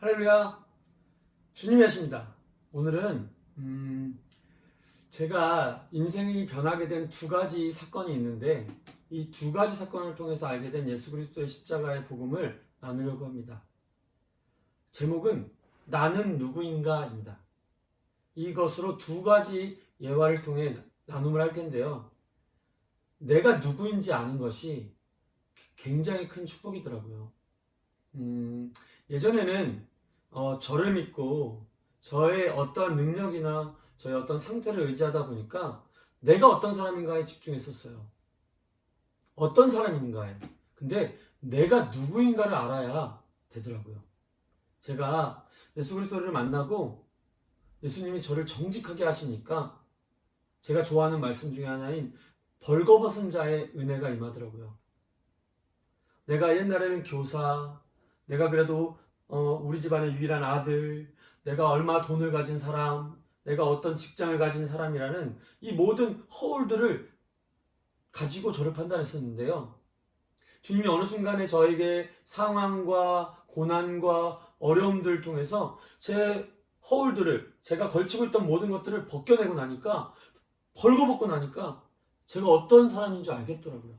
할렐루야. 주님이 하십니다. 오늘은 제가 인생이 변하게 된 두 가지 사건이 있는데 이 두 가지 사건을 통해서 알게 된 예수 그리스도의 십자가의 복음을 나누려고 합니다. 제목은 나는 누구인가입니다. 이것으로 두 가지 예화를 통해 나눔을 할 텐데요. 내가 누구인지 아는 것이 굉장히 큰 축복이더라고요. 예전에는 저를 믿고 저의 어떠한 능력이나 저의 어떤 상태를 의지하다 보니까 내가 어떤 사람인가에 집중했었어요. 어떤 사람인가에. 근데 내가 누구인가를 알아야 되더라고요. 제가 예수 그리스도를 만나고 예수님이 저를 정직하게 하시니까 제가 좋아하는 말씀 중에 하나인 벌거벗은 자의 은혜가 임하더라고요. 내가 옛날에는 교사, 내가 그래도 우리 집안의 유일한 아들, 내가 얼마 돈을 가진 사람, 내가 어떤 직장을 가진 사람이라는 이 모든 허울들을 가지고 저를 판단했었는데요. 주님이 어느 순간에 저에게 상황과 고난과 어려움들을 통해서 제 허울들을, 제가 걸치고 있던 모든 것들을 벗겨내고 나니까, 벌거벗고 나니까 제가 어떤 사람인 줄 알겠더라고요.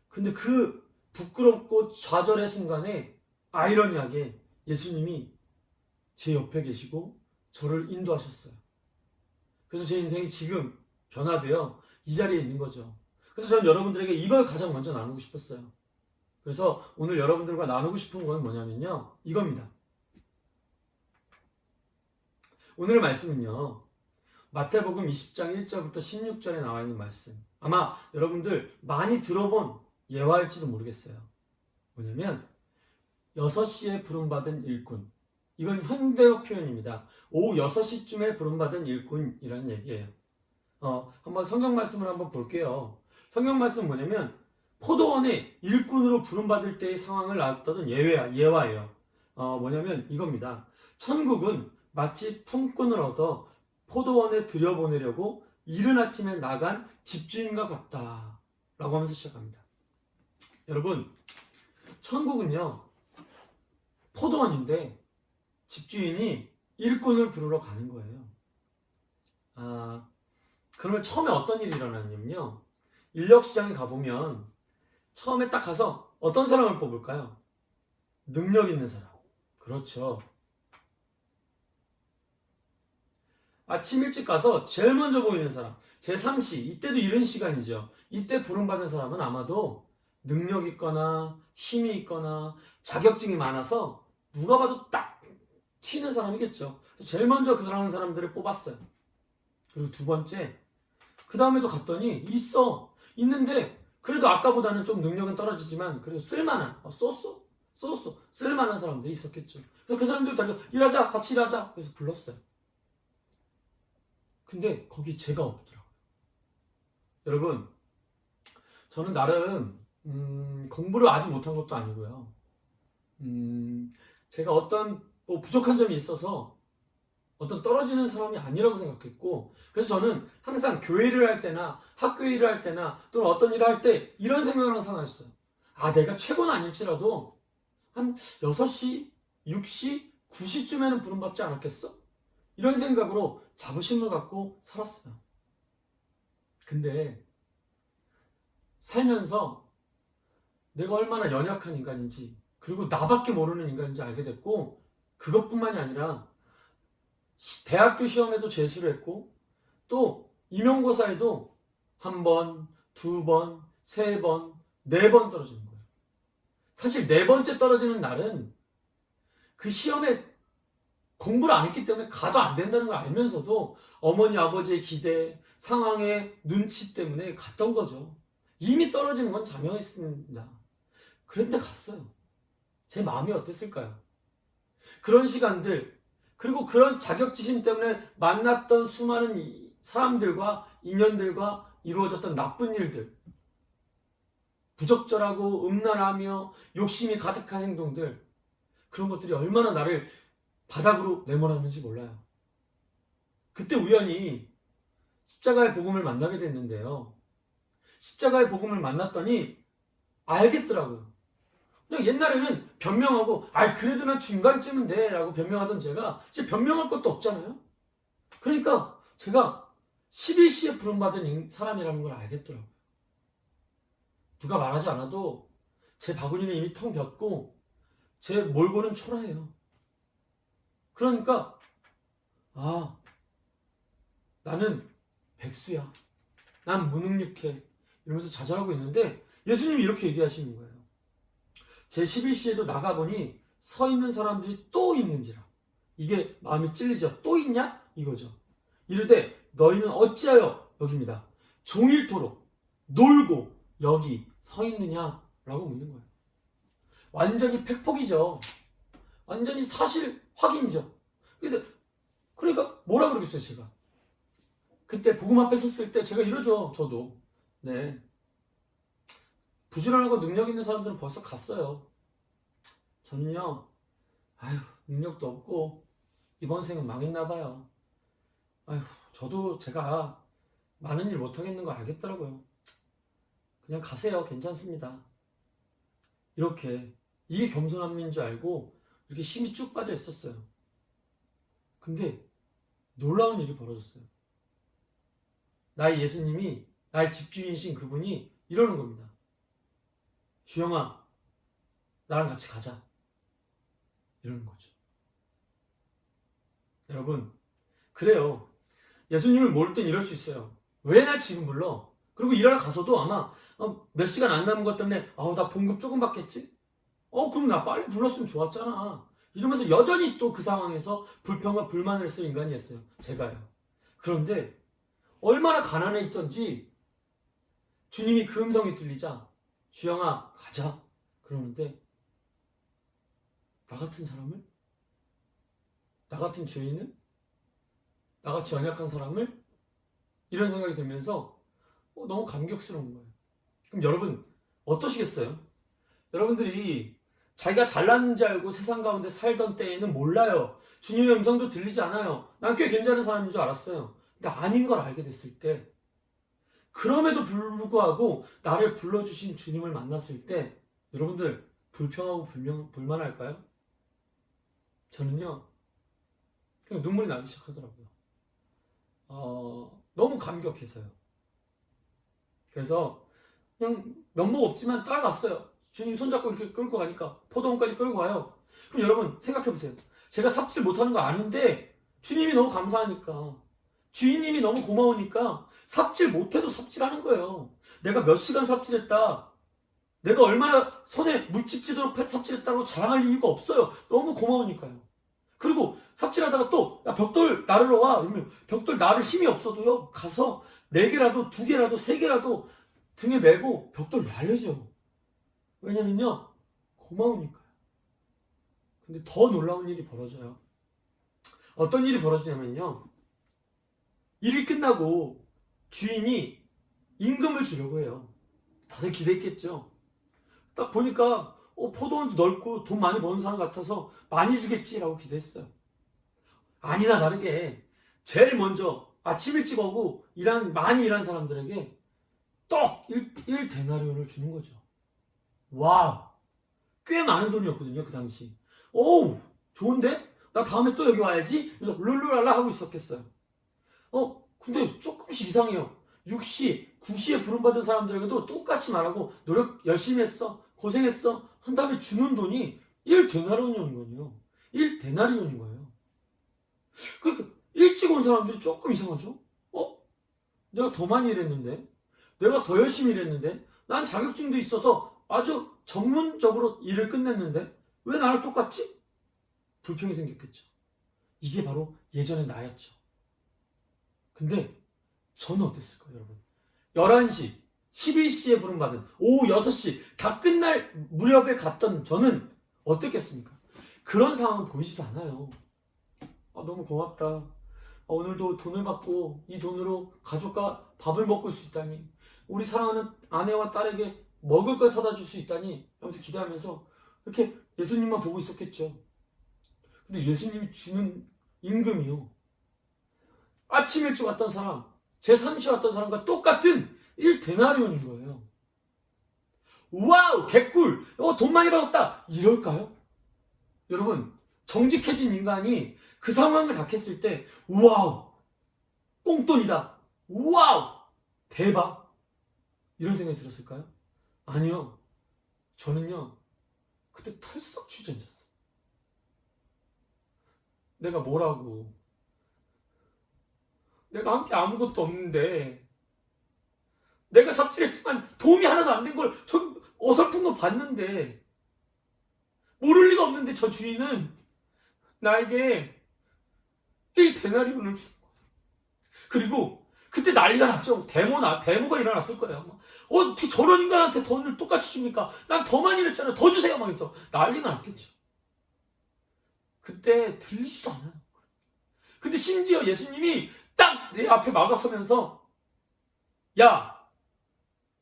근데 그 부끄럽고 좌절의 순간에 아이러니하게 예수님이 제 옆에 계시고 저를 인도하셨어요. 그래서 제 인생이 지금 변화되어 이 자리에 있는 거죠. 그래서 저는 여러분들에게 이걸 가장 먼저 나누고 싶었어요. 그래서 오늘 여러분들과 나누고 싶은 건 뭐냐면요, 이겁니다. 오늘의 말씀은요, 마태복음 20장 1절부터 16절에 나와 있는 말씀. 아마 여러분들 많이 들어본 예화일지도 모르겠어요. 뭐냐면 6시에 부름받은 일꾼. 이건 현대어 표현입니다. 오후 6시쯤에 부름받은 일꾼이라는 얘기예요. 한번 성경 말씀을 한번 볼게요. 성경 말씀은 뭐냐면 포도원에 일꾼으로 부름받을 때의 상황을 나타내는 예화예요. 뭐냐면 이겁니다. 천국은 마치 품꾼을 얻어 포도원에 들여보내려고 이른 아침에 나간 집주인과 같다 라고 하면서 시작합니다. 여러분, 천국은요 포도원인데 집주인이 일꾼을 부르러 가는 거예요. 그러면 처음에 어떤 일이 일어나냐면요, 인력시장에 가보면 처음에 딱 가서 어떤 사람을 뽑을까요? 능력 있는 사람. 그렇죠. 아침 일찍 가서 제일 먼저 보이는 사람, 제3시, 이때도 이른 시간이죠. 이때 부름받은 사람은 아마도 능력 있거나 힘이 있거나 자격증이 많아서 누가 봐도 딱 튀는 사람이겠죠. 제일 먼저 그 사람들을 뽑았어요. 그리고 두 번째, 그 다음에도 갔더니 있는데 그래도 아까보다는 좀 능력은 떨어지지만 그래도 쓸만한, 쓸만한 사람들이 있었겠죠. 그래서 그 사람들 다 일하자, 같이 일하자, 그래서 불렀어요. 근데 거기 제가 없더라고요. 여러분, 저는 나름 공부를 아주 못한 것도 아니고요. 제가 어떤 부족한 점이 있어서 어떤 떨어지는 사람이 아니라고 생각했고, 그래서 저는 항상 교회를 할 때나 학교 일을 할 때나 또는 어떤 일을 할 때 이런 생각을 항상 했어요. 내가 최고는 아닐지라도 한 6시, 6시, 9시쯤에는 부름받지 않았겠어? 이런 생각으로 자부심을 갖고 살았어요. 근데 살면서 내가 얼마나 연약한 인간인지, 그리고 나밖에 모르는 인간인지 알게 됐고, 그것뿐만이 아니라 대학교 시험에도 재수를 했고, 또 임용고사에도 1번, 2번, 3번, 4번 떨어지는 거예요. 사실 4번째 떨어지는 날은 그 시험에 공부를 안 했기 때문에 가도 안 된다는 걸 알면서도 어머니 아버지의 기대, 상황의 눈치 때문에 갔던 거죠. 이미 떨어지는 건 자명했습니다. 그런데 갔어요. 제 마음이 어땠을까요? 그런 시간들, 그리고 그런 자격지심 때문에 만났던 수많은 사람들과 인연들과 이루어졌던 나쁜 일들, 부적절하고 음란하며 욕심이 가득한 행동들, 그런 것들이 얼마나 나를 바닥으로 내몰았는지 몰라요. 그때 우연히 십자가의 복음을 만나게 됐는데요. 십자가의 복음을 만났더니 알겠더라고요. 그냥 옛날에는 변명하고 그래도 난 중간쯤은 돼 라고 변명하던 제가 이제 변명할 것도 없잖아요. 그러니까 제가 11시에 부름받은 사람이라는 걸 알겠더라고요. 누가 말하지 않아도 제 바구니는 이미 텅 비었고 제 몰골은 초라해요. 그러니까 나는 백수야. 난 무능력해. 이러면서 좌절하고 있는데 예수님이 이렇게 얘기하시는 거예요. 제 11시에도 나가보니 서 있는 사람들이 또 있는지라. 이게 마음이 찔리죠. 또 있냐? 이거죠. 이르되 너희는 어찌하여 여기입니다. 종일토록 놀고 여기 서 있느냐? 라고 묻는 거예요. 완전히 팩폭이죠. 완전히 사실 확인이죠. 그러니까 뭐라 그러겠어요, 제가. 그때 복음 앞에 섰을 때 제가 이러죠, 저도. 네. 부지런하고 능력 있는 사람들은 벌써 갔어요. 저는요, 능력도 없고, 이번 생은 망했나 봐요. 저도 제가 많은 일 못하겠는 거 알겠더라고요. 그냥 가세요. 괜찮습니다. 이게 겸손함인 줄 알고 이렇게 힘이 쭉 빠져 있었어요. 근데 놀라운 일이 벌어졌어요. 나의 예수님이, 나의 집주인이신 그분이 이러는 겁니다. 주영아, 나랑 같이 가자. 이러는 거죠. 여러분, 그래요. 예수님을 모를 땐 이럴 수 있어요. 왜 날 지금 불러? 그리고 일하러 가서도 아마 몇 시간 안 남은 것 때문에 나 봉급 조금 받겠지? 그럼 나 빨리 불렀으면 좋았잖아. 이러면서 여전히 또 그 상황에서 불평과 불만을 쓸 인간이었어요. 제가요. 그런데 얼마나 가난해 있던지 주님이 그 음성이 들리자 주영아 가자 그러는데 나 같은 사람을? 나 같은 죄인을? 나같이 연약한 사람을? 이런 생각이 들면서 너무 감격스러운 거예요. 그럼 여러분 어떠시겠어요? 여러분들이 자기가 잘났는지 알고 세상 가운데 살던 때에는 몰라요. 주님의 음성도 들리지 않아요. 난 꽤 괜찮은 사람인 줄 알았어요. 근데 아닌 걸 알게 됐을 때, 그럼에도 불구하고 나를 불러주신 주님을 만났을 때 여러분들 불평하고 불만할까요? 저는요 그냥 눈물이 나기 시작하더라고요. 너무 감격해서요. 그래서 그냥 면목 없지만 따라갔어요. 주님 손잡고 이렇게 끌고 가니까 포도원까지 끌고 가요. 그럼 여러분 생각해보세요. 제가 삽질 못하는 거 아는데 주님이 너무 감사하니까, 주인님이 너무 고마우니까 삽질 못해도 삽질하는 거예요. 내가 몇 시간 삽질했다, 내가 얼마나 손에 묻집지도록 삽질했다고 자랑할 이유가 없어요. 너무 고마우니까요. 그리고 삽질하다가 또 벽돌 나르러 와 이러면 벽돌 나를 힘이 없어도요 가서 4개라도 2개라도 3개라도 등에 메고 벽돌 날려죠. 왜냐면요 고마우니까요. 근데 더 놀라운 일이 벌어져요. 어떤 일이 벌어지냐면요, 일이 끝나고 주인이 임금을 주려고 해요. 다들 기대했겠죠. 딱 보니까 포도원도 넓고 돈 많이 버는 사람 같아서 많이 주겠지라고 기대했어요. 아니나 다르게 제일 먼저 아침 일찍 오고 많이 일한 사람들에게 떡 1데나리온을 주는 거죠. 와, 꽤 많은 돈이었거든요 그 당시. 오, 좋은데? 나 다음에 또 여기 와야지. 그래서 룰루랄라 하고 있었겠어요. 근데 조금씩 이상해요. 6시, 9시에 부름받은 사람들에게도 똑같이 말하고 노력 열심히 했어, 고생했어 한 다음에 주는 돈이 1데나리온인 거예요. 1데나리온인 거예요. 그러니까 일찍 온 사람들이 조금 이상하죠? 내가 더 많이 일했는데, 내가 더 열심히 일했는데, 난 자격증도 있어서 아주 전문적으로 일을 끝냈는데 왜 나랑 똑같지? 불평이 생겼겠죠. 이게 바로 예전의 나였죠. 근데 저는 어땠을까요, 여러분? 11시, 11시에 부름받은 오후 6시 다 끝날 무렵에 갔던 저는 어땠겠습니까? 그런 상황은 보이지도 않아요. 너무 고맙다. 오늘도 돈을 받고 이 돈으로 가족과 밥을 먹을 수 있다니, 우리 사랑하는 아내와 딸에게 먹을 걸 사다 줄 수 있다니 하면서 기대하면서 이렇게 예수님만 보고 있었겠죠. 근데 예수님이 주는 임금이요, 아침 일찍 왔던 사람, 제3시에 왔던 사람과 똑같은 1데나리온인 거예요. 와우, 개꿀, 돈 많이 받았다, 이럴까요? 여러분, 정직해진 인간이 그 상황을 닥쳤을 때, 와우, 꽁돈이다, 와우, 대박, 이런 생각이 들었을까요? 아니요. 저는요, 그때 털썩 주저앉았어요. 내가 뭐라고, 내가 한 게 아무것도 없는데, 내가 삽질했지만 도움이 하나도 안 된 걸 전 어설픈 거 봤는데, 모를 리가 없는데 저 주인은 나에게 1데나리온을 주는 거예요. 그리고 그때 난리가 났죠. 데모가 일어났을 거예요. 어떻게 저런 인간한테 돈을 똑같이 줍니까? 난 더 많이 냈잖아요. 더 주세요. 막 이러면서 난리가 났겠죠. 그때 들리지도 않아요. 근데 심지어 예수님이 딱 내 앞에 막아서면서, 야,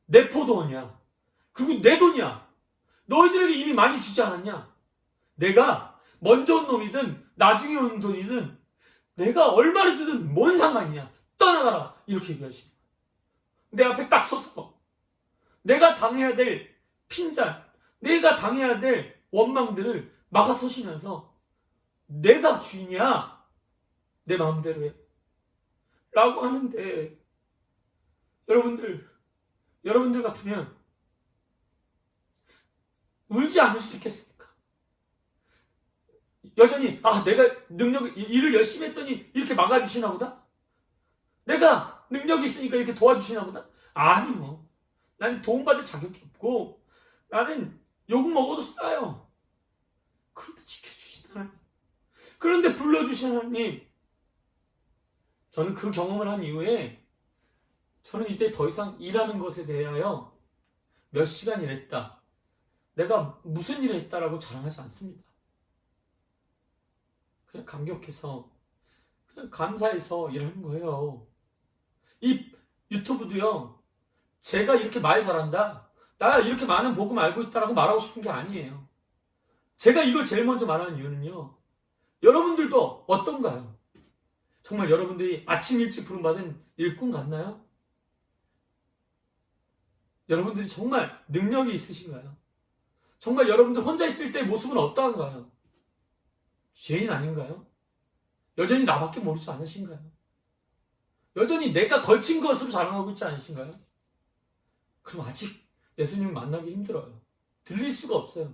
내 포도원이야. 그리고 내 돈이야. 너희들에게 이미 많이 주지 않았냐? 내가 먼저 온 놈이든 나중에 온 돈이든 내가 얼마를 주든 뭔 상관이냐? 떠나가라. 이렇게 얘기하시는 거예요. 내 앞에 딱 서서 내가 당해야 될 핀잔, 내가 당해야 될 원망들을 막아서시면서, 내가 주인이야. 내 마음대로 해. 라고 하는데, 여러분들 같으면 울지 않을 수 있겠습니까? 여전히, 내가 일을 열심히 했더니 이렇게 막아주시나 보다? 내가 능력이 있으니까 이렇게 도와주시나 보다? 아니요. 나는 도움받을 자격이 없고, 나는 욕 먹어도 싸요. 그런데 지켜주신 하나님. 그런데 불러주신 하나님. 저는 그 경험을 한 이후에, 저는 이제 더 이상 일하는 것에 대하여 몇 시간 일했다, 내가 무슨 일을 했다라고 자랑하지 않습니다. 그냥 감격해서, 그냥 감사해서 일하는 거예요. 이 유튜브도요, 제가 이렇게 말 잘한다, 나 이렇게 많은 복음 알고 있다라고 말하고 싶은 게 아니에요. 제가 이걸 제일 먼저 말하는 이유는요, 여러분들도 어떤가요? 정말 여러분들이 아침 일찍 부름받은 일꾼 같나요? 여러분들이 정말 능력이 있으신가요? 정말 여러분들 혼자 있을 때 모습은 어떠한가요? 죄인 아닌가요? 여전히 나밖에 모르지 않으신가요? 여전히 내가 걸친 것으로 자랑하고 있지 않으신가요? 그럼 아직 예수님을 만나기 힘들어요. 들릴 수가 없어요.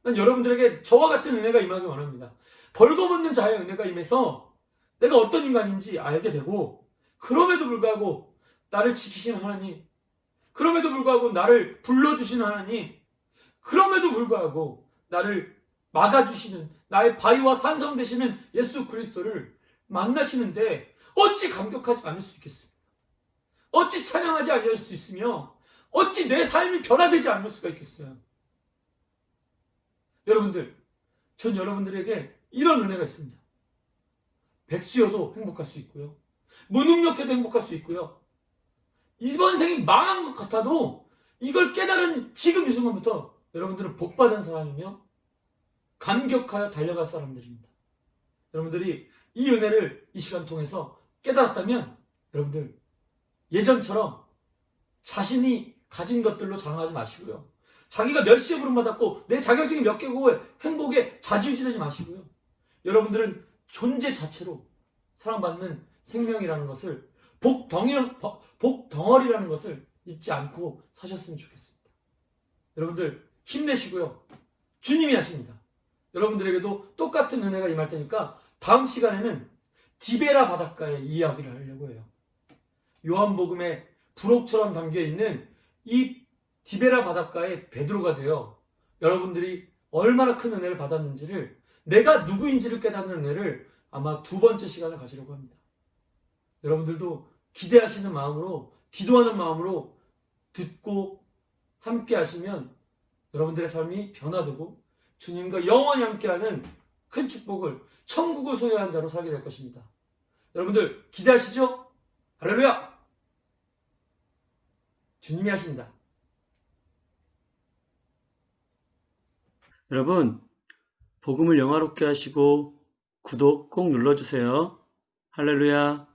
난 여러분들에게 저와 같은 은혜가 임하기 원합니다. 벌거벗는 자의 은혜가 임해서 내가 어떤 인간인지 알게 되고, 그럼에도 불구하고 나를 지키시는 하나님, 그럼에도 불구하고 나를 불러주시는 하나님, 그럼에도 불구하고 나를 막아주시는 나의 바위와 산성 되시는 예수 그리스도를 만나시는데 어찌 감격하지 않을 수 있겠습니까? 어찌 찬양하지 않을 수 있으며 어찌 내 삶이 변화되지 않을 수가 있겠어요? 여러분들, 전 여러분들에게 이런 은혜가 있습니다. 백수여도 행복할 수 있고요, 무능력해도 행복할 수 있고요, 이번 생이 망한 것 같아도 이걸 깨달은 지금 이 순간부터 여러분들은 복받은 사람이며 감격하여 달려갈 사람들입니다. 여러분들이 이 은혜를 이 시간 통해서 깨달았다면, 여러분들 예전처럼 자신이 가진 것들로 자랑하지 마시고요, 자기가 몇 시에 부름받았고 내 자격증이 몇 개고 행복에 좌지우지되지 마시고요, 여러분들은 존재 자체로 사랑받는 생명이라는 것을, 복덩어리라는 것을 잊지 않고 사셨으면 좋겠습니다. 여러분들 힘내시고요, 주님이 하십니다. 여러분들에게도 똑같은 은혜가 임할 테니까 다음 시간에는 디베라 바닷가의 이야기를 하려고 해요. 요한복음에 부록처럼 담겨있는 이 디베라 바닷가의 베드로가 되어 여러분들이 얼마나 큰 은혜를 받았는지를, 내가 누구인지를 깨닫는 은혜를 아마 두 번째 시간을 가지려고 합니다. 여러분들도 기대하시는 마음으로, 기도하는 마음으로 듣고 함께 하시면 여러분들의 삶이 변화되고 주님과 영원히 함께하는 큰 축복을, 천국을 소유한 자로 살게 될 것입니다. 여러분들 기대하시죠? 할렐루야! 주님이 하십니다. 여러분, 복음을 영화롭게 하시고 구독 꼭 눌러주세요. 할렐루야!